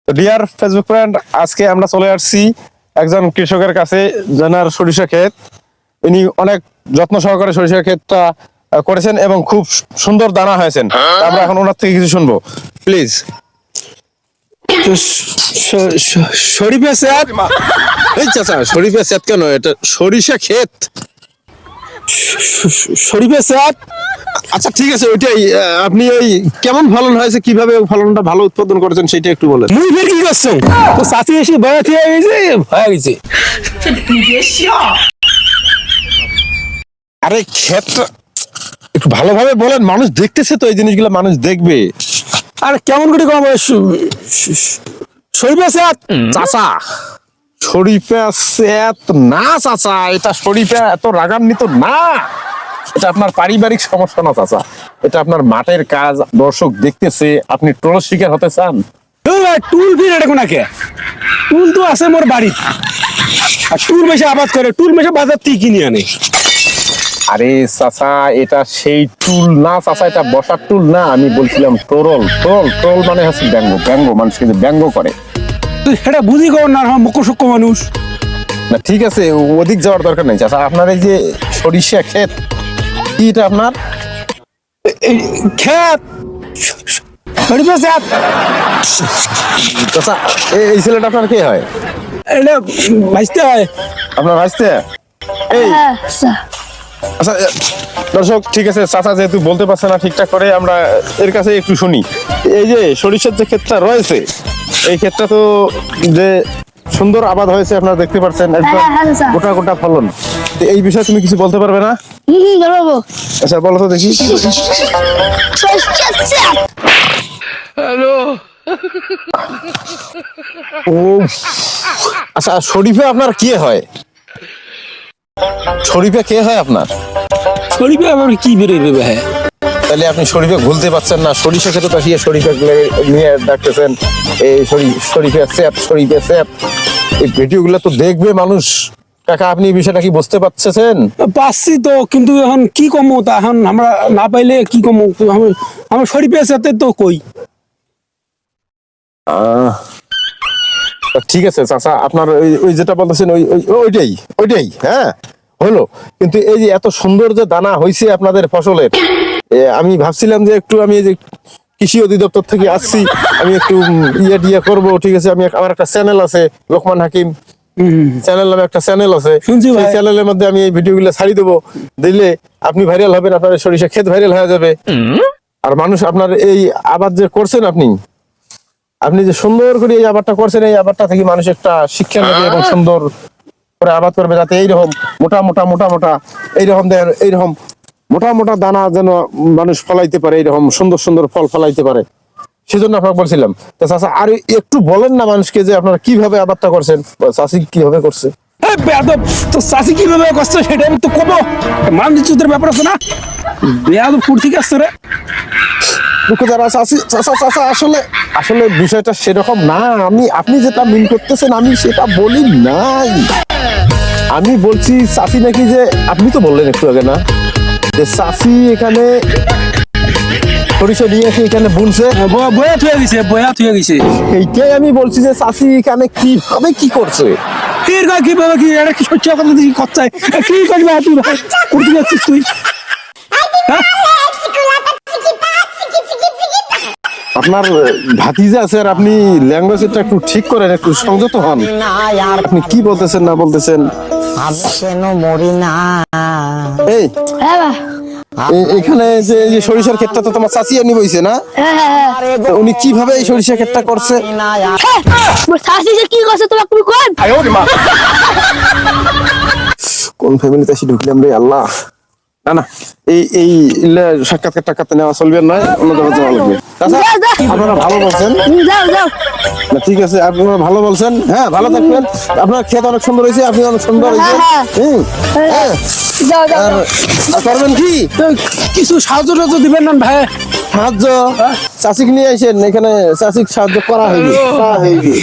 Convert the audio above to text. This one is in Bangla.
তো ডিয়ার ফেসবুক ফ্রেন্ড, আজকে আমরা চলে আসছি একজন কৃষকের কাছে, যার সরিষা ক্ষেত। ইনি অনেক যত্ন সহকারে সরিষা ক্ষেতটা করেছেন এবং খুব সুন্দর দানা হয়েছেন। আমরা এখন ওনার থেকে কিছু শুনবো, প্লিজ। শরীফা স্যার, এই চাচা শরীফা স্যার কেন? এটা সরিষা ক্ষেত। শরীফা স্যার, আচ্ছা ঠিক আছে, ওইটাই। আপনি ওই কেমন ফলন হয়েছে, কিভাবে ফলনটা ভালো উৎপাদন করেছেন সেটা একটু বলেন। মুই ফের কি করছো? তো চাচি এসে ভয় খেয়ে গেছে, ভয় গেছে। আরে ক্ষেতটা একটু ভালোভাবে বলেন, মানুষ দেখতেছে তো, এই জিনিসগুলো মানুষ দেখবে। আর কেমন করে কম? শরীফা স্যার, চাচা শরীফা সেত না চাচা, এটা শরীফা এত রাগান্বিত না। এটা আপনার পারিবারিক সমস্যা না চাচা, এটা আপনার মাঠের কাজ। দর্শক দেখতেছে, আপনি ট্রোল শিকার হতে চান? টুল ফির এটা কোনাকে? টুল তো আছে মোর বাড়ি, আর টুল মেশে আবাদ করে, টুল মেশে বাজার থেকে কিনে আনে। আরে চাচা, এটা সেই টুল না চাচা, এটা বসার টুল না। আমি বলছিলাম ট্রোল। ট্রোল ট্রোল মানে হচ্ছে ব্যঙ্গ। ব্যঙ্গ মানুষকে যে ব্যঙ্গ করে, এটা বুঝি কর না, মুখ সূক্ষ্ম মানুষ। না ঠিক আছে, ওদিক যাওয়ার দরকার নেই চাচা। আপনার এই যে সরিষা ক্ষেত, কি এটা আপনার খেত? শরীফা স্যার, চাচা, এই ছেলেটা আপনার কে হয়? এটা ভাজতে হয়। আপনার ভাইস্তে? এই আচ্ছা দর্শক, ঠিক আছে চাচা যেহেতু বলতে পারছে না ঠিকঠাক করে, আমরা এর কাছে একটু শুনি। এই যে সরিষার যে ক্ষেতটা রয়েছে, এই ক্ষেতটা তো যে সুন্দর আবাদ হয়েছে আপনারা দেখতে পাচ্ছেন, একদম গোটা গোটা ফলন। তো এই বিষয়ে তুমি কিছু বলতে পারবে না? আচ্ছা বলো তো দেখি। ও আচ্ছা, শরীফে আপনার কি হয়? শরীফে কে হয় আপনার? শরীফা আবার কি বেরোবে? হ্যাঁ, তাহলে আপনি শরীফে ভুলতে পারছেন না। সরিষা খেতে পাঠিয়ে শরীফে নিয়ে ডাকতেছেন এই শরীফে স্যাপ, শরীফে স্যাপ। এই ভিডিওগুলো তো দেখবে মানুষ। কাকা, আপনি এই বিষয়টা কি বুঝতে পারছেন? পাচ্ছি তো, কিন্তু এখন কি কমো? তা এখন আমরা না পাইলে কি কমো? আমার শরীফের সাথে তো কই। ঠিক আছে চাচা, আপনার ওই যেটা বলতেছেন ওইটাই ওইটাই হ্যাঁ হলো। কিন্তু এই যে এত সুন্দর যে দানা হয়েছে আপনাদের ফসলের, আমি ভাবছিলাম যে একটু আমি এই যে কৃষি অধিদপ্তর থেকে আসছি, আমি একটু ইয়ে করবো। ঠিক আছে, আমার একটা চ্যানেল আছে, লোকমান হাকিম চ্যানেল নামে একটা চ্যানেল আছে। শুনছি ভাই। সেই চ্যানেলের মধ্যে আমি এই ভিডিওগুলো ছাড়ি দেবো। দিলে আপনি ভাইরাল হবেন, আপনার সরিষা ক্ষেত ভাইরাল হয়ে যাবে। আর মানুষ আপনার এই আবাদ যে করছেন, আপনি যে সুন্দর করে এই আবাদটা করছেন, এই আবাদটা থেকে মানুষ একটা শিক্ষা নেবে এবং সুন্দর করে আবাদ করবে, যাতে এইরকম মোটা মোটা মোটা মোটা এইরকম এইরকম মোটা মোটা দানা যেন মানুষ ফলাইতে পারে, এইরকম সুন্দর সুন্দর ফল ফলাইতে পারে। সেজন্য আপনাকে বলছিলাম। তো চাচা আর একটু বলেন না মানুষকে যে আপনারা কিভাবে আবাদটা করছেন, চাষি কিভাবে করছে। বেয়াদব, তো চাষি কিভাবে করছে সেটা আমি তো কব। মান ইজ্জতের ব্যাপার আছে না? বেয়াদব ফুর্তি আসছে রে। আসলে আসলে বিষয়টা সেরকম না। আপনি যেটা মিন করতেছেন, আমি সেটা বলি নাই। আমি বলছি চাষি নাকি, যে আপনি তো বললেন একটু আগে না, যে চাষি এখানে সরিষা নিয়ে এসে এখানে বুনছে, বয়া থুয়ে গেছে, বয়া থুয়ে গেছে। এইটাই আমি বলছি যে চাষি এখানে কিভাবে কি করছে। কিভাবে কি এটা কি সহ্য কথা দিচ্ছি খরচায়? কি করবি তুই? ভাই করতে যাচ্ছিস তুই? আপনার ভাতিজা আছে, আর আপনি ল্যাঙ্গুয়েজটা একটু ঠিক করেন, একটু সংযত হন। আপনি কি বলতেছেন না বলতেছেন? আমি কেন মরি না? এই এখানে যে এই যে সরিষার ক্ষেতটা তো তোমার চাচি আনি বইছে না? তো উনি কিভাবে এই সরিষার ক্ষেতটা করছে? কি করছে তোমার কোন? কোন ফ্যামিলিতে এসে ঢুকলাম রে আল্লাহ। না না, এই সাক্ষাৎকার নেওয়া চলবে না, অন্য জায়গায় যাওয়া লাগবে। আপনারা ভালো বলছেন, না ঠিক আছে, আপনারা ভালো বলছেন। হ্যাঁ, ভালো থাকবেন। আপনার ক্ষেত অনেক সুন্দর হয়েছে, আপনি অনেক সুন্দর হয়েছে। আর করবেন কি? কিছু সাহায্য টাহায্য দিবেন না ভাই? সাহায্য চাষিকে নিয়ে আসেন, এখানে চাষিক সাহায্য করা হইবে।